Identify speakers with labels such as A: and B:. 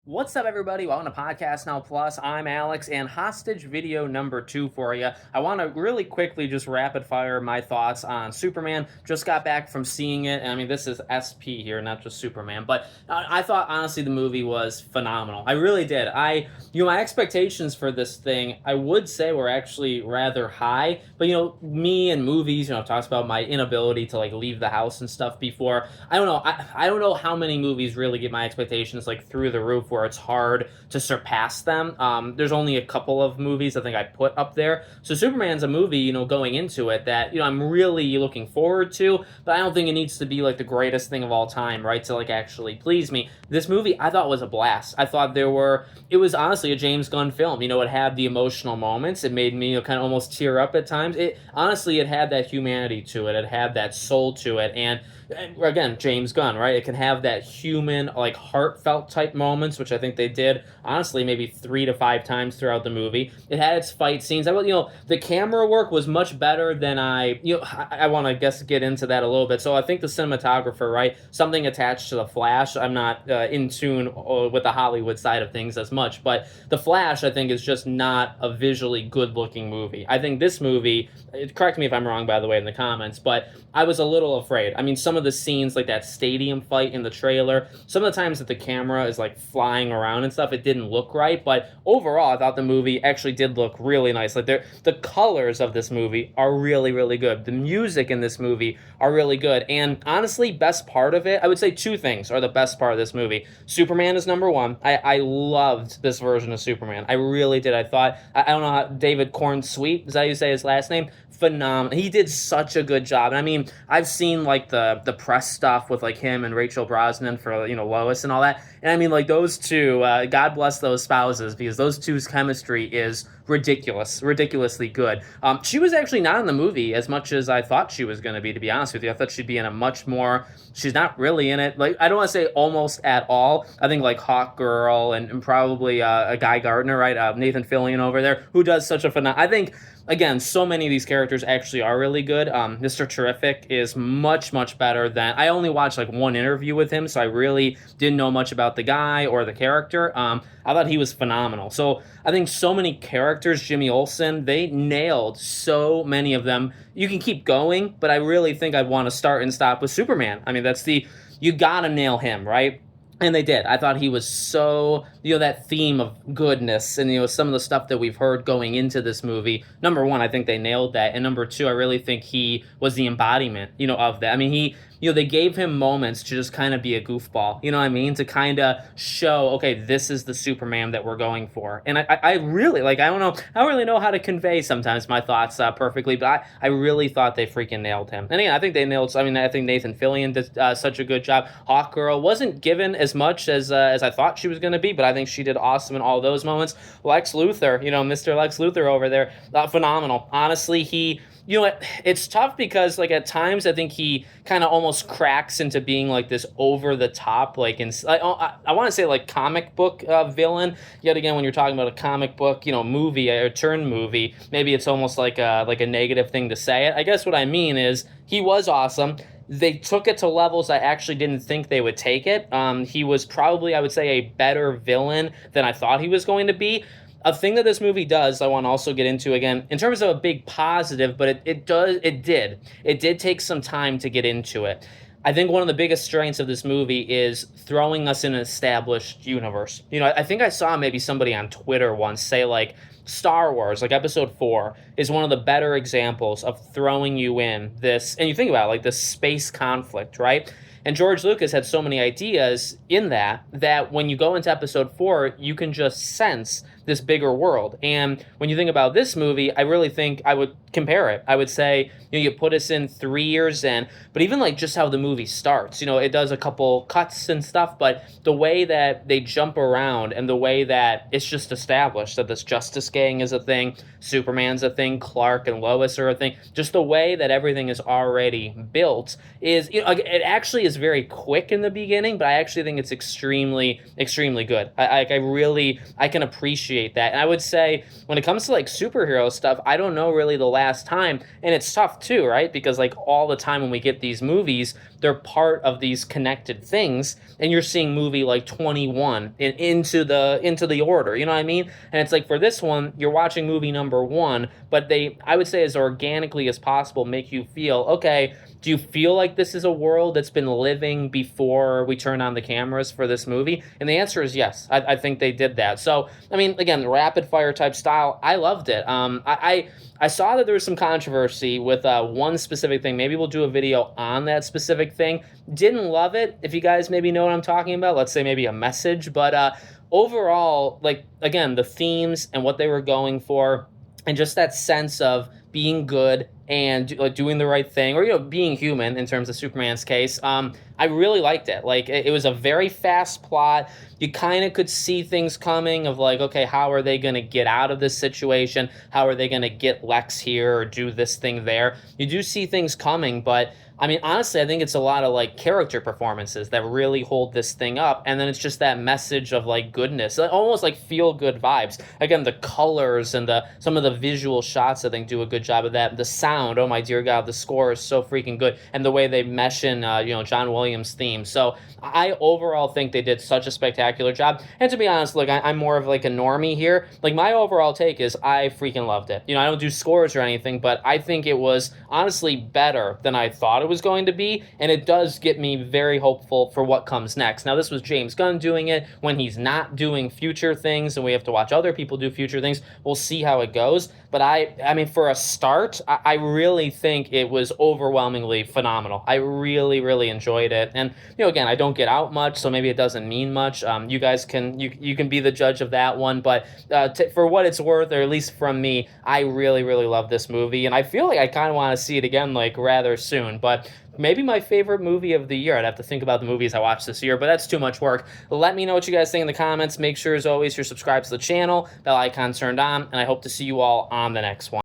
A: What's up, everybody? Welcome to Podcast Now Plus. I'm Alex, and hostage video number 2 for you. I want to really quickly just rapid fire my thoughts on Superman. Just got back from seeing it, and I mean, this is SP here, not just Superman. But I thought, honestly, the movie was phenomenal. I really did. My expectations for this thing, I would say, were actually rather high. But, me and movies, I've talked about my inability to, leave the house and stuff before. I don't know. I don't know how many movies really get my expectations, through the roof where it's hard to surpass them. There's only a couple of movies I think I put up there. So Superman's a movie, going into it that, I'm really looking forward to, but I don't think it needs to be the greatest thing of all time, right? To actually please me. This movie I thought was a blast. I thought it was honestly a James Gunn film. It had the emotional moments. It made me kind of almost tear up at times. It had that humanity to it. It had that soul to it. And again, James Gunn, right? It can have that human, heartfelt type moments, which I think they did, honestly, maybe 3 to 5 times throughout the movie. It had its fight scenes. The camera work was much better than I want to get into that a little bit. So I think the cinematographer, right? Something attached to The Flash. I'm not in tune with the Hollywood side of things as much, but The Flash, I think, is just not a visually good-looking movie. I think this movie, correct me if I'm wrong, by the way, in the comments, but I was a little afraid. I mean, some of the scenes, like that stadium fight in the trailer, some of the times that the camera is flying around and stuff, it didn't look right. But overall, I thought the movie actually did look really nice. The colors of this movie are really, really good. The music in this movie are really good. And honestly, best part of it, I would say 2 things are the best part of this movie. Superman is number 1. I loved this version of Superman. I really did. I don't know how, David Corn Sweet, is that how you say his last name? Phenomenal. He did such a good job. And I mean, I've seen the press stuff with him and Rachel Brosnahan for Lois and all that. And I mean, those two, God bless those spouses, because those two's chemistry is ridiculously good. She was actually not in the movie as much as I thought she was going to be. To be honest with you, I thought she'd be in a much more. She's not really in it. I don't want to say almost at all. I think Hawk Girl and probably a Guy Gardner, right? Nathan Fillion over there, who does such a phenomenal. I think. Again, so many of these characters actually are really good. Mr. Terrific is much, much better than... I only watched one interview with him, so I really didn't know much about the guy or the character. I thought he was phenomenal. So I think so many characters, Jimmy Olsen, they nailed so many of them. You can keep going, but I really think I'd want to start and stop with Superman. I mean, you gotta nail him, right? And they did. I thought he was so, that theme of goodness and, some of the stuff that we've heard going into this movie. Number 1, I think they nailed that. And number 2, I really think he was the embodiment, of that. I mean, they gave him moments to just kind of be a goofball, you know what I mean? To kind of show, okay, this is the Superman that we're going for. And I really, I don't know, I don't really know how to convey sometimes my thoughts perfectly, but I really thought they freaking nailed him. And again, I think they nailed, I think Nathan Fillion did such a good job. Hawk Girl wasn't given as much as I thought she was going to be, but I think she did awesome in all those moments. Lex Luthor, Mr. Lex Luthor over there, phenomenal. Honestly, it's tough because at times I think he kind of almost cracks into being this over the top I want to say comic book villain. Yet again, when you're talking about a comic book movie or turn movie, maybe it's almost like a negative thing to say it. I guess what I mean is he was awesome. They took it to levels I actually didn't think they would take it. He was probably, I would say, a better villain than I thought he was going to be. A thing that this movie does, I want to also get into again, in terms of a big positive, but it did take some time to get into it. I think one of the biggest strengths of this movie is throwing us in an established universe. I think I saw maybe somebody on Twitter once say Star Wars, Episode 4, is one of the better examples of throwing you in this, and you think about it, this space conflict, right? And George Lucas had so many ideas in that when you go into Episode 4, you can just sense this bigger world. And when you think about this movie, I really think I would compare it. I would say, you put us in 3 years in, but even just how the movie starts, it does a couple cuts and stuff, but the way that they jump around and the way that it's just established that this Justice Gang is a thing, Superman's a thing, Clark and Lois are a thing, just the way that everything is already built is, it actually is very quick in the beginning, but I actually think it's extremely, extremely good. I can appreciate appreciate that. And I would say when it comes to like superhero stuff, I don't know really the last time, and it's tough too, right? Because like all the time when we get these movies, they're part of these connected things, and you're seeing movie like 21 into the order, you know what I mean? And it's like for this one, you're watching movie number 1, but they, I would say, as organically as possible, make you feel, okay, do you feel like this is a world that's been living before we turn on the cameras for this movie? And the answer is yes. I think they did that. So, I mean, again, rapid fire type style, I loved it. I saw that there was some controversy with one specific thing. Maybe we'll do a video on that specific thing. Didn't love it. If you guys maybe know what I'm talking about, let's say maybe a message. But overall, like, again, the themes and what they were going for, and just that sense of being good and like doing the right thing, or being human in terms of Superman's case. I really liked it. Like it was a very fast plot. You kind of could see things coming of like, okay, how are they going to get out of this situation? How are they going to get Lex here or do this thing there? You do see things coming, but I mean, honestly, I think it's a lot of like character performances that really hold this thing up. And then it's just that message of like goodness, almost like feel good vibes. Again, the colors and some of the visual shots, I think, do a good job of that. The sound, oh my dear God, the score is so freaking good. And the way they mesh in, John Williams' theme. So I overall think they did such a spectacular job. And to be honest, look, I'm more of like a normie here. Like my overall take is I freaking loved it. I don't do scores or anything, but I think it was honestly better than I thought it was going to be, and it does get me very hopeful for what comes next. Now, this was James Gunn doing it when he's not doing future things, and we have to watch other people do future things. We'll see how it goes, but I mean, for a start, I really think it was overwhelmingly phenomenal. I really, really enjoyed it, and again, I don't get out much, so maybe it doesn't mean much. You guys can you can be the judge of that one, but for what it's worth, or at least from me, I really, really love this movie, and I feel like I kind of want to see it again, like rather soon. But maybe my favorite movie of the year. I'd have to think about the movies I watched this year, but that's too much work. Let me know what you guys think in the comments. Make sure, as always, you're subscribed to the channel, bell icon turned on, and I hope to see you all on the next one.